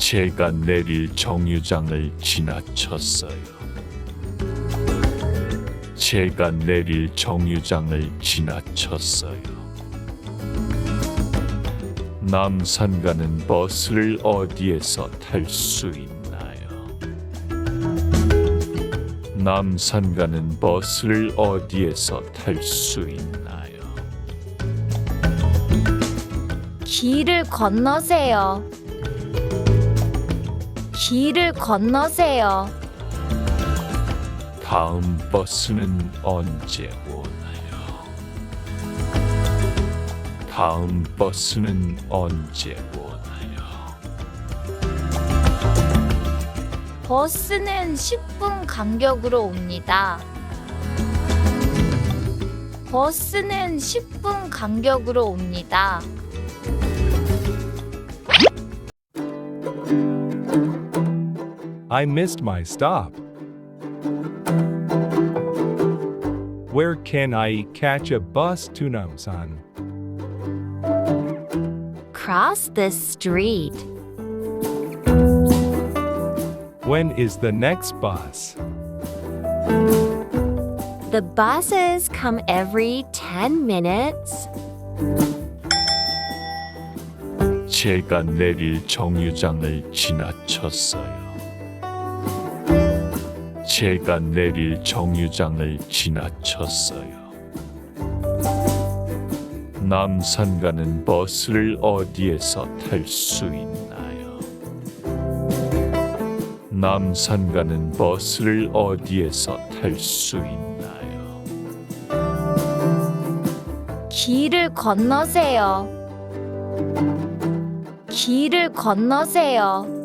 제가 내릴 정류장을 지나쳤어요. 제가 내릴 정류장을 지나쳤어요. 남산 가는 버스를 어디에서 탈 수 있나요? 남산 가는 버스를 어디에서 탈 수 있나요? 길을 건너세요. 길을 건너세요. 다음 버스는 언제 오나요? 다음 버스는 언제 오나요? 버스는 10분 간격으로 옵니다. 버스는 10분 간격으로 옵니다. I missed my stop. Where can I catch a bus to Namsan? Cross the street. When is the next bus? The buses come every 10 minutes. 제가 내릴 정류장을 지나쳤어요. 제가 내릴 정류장을 지나쳤어요. 남산 가는 버스를 어디에서 탈 수 있나요? 남산 가는 버스를 어디에서 탈 수 있나요? 길을 건너세요. 길을 건너세요.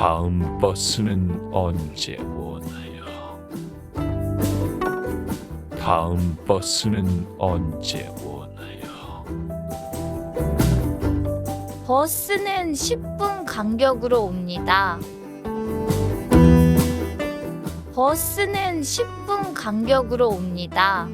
다음 버스는 언제 오나요? 다음 버스는 언제 오나요? 버스는 10분 간격으로 옵니다. 버스는 10분 간격으로 옵니다.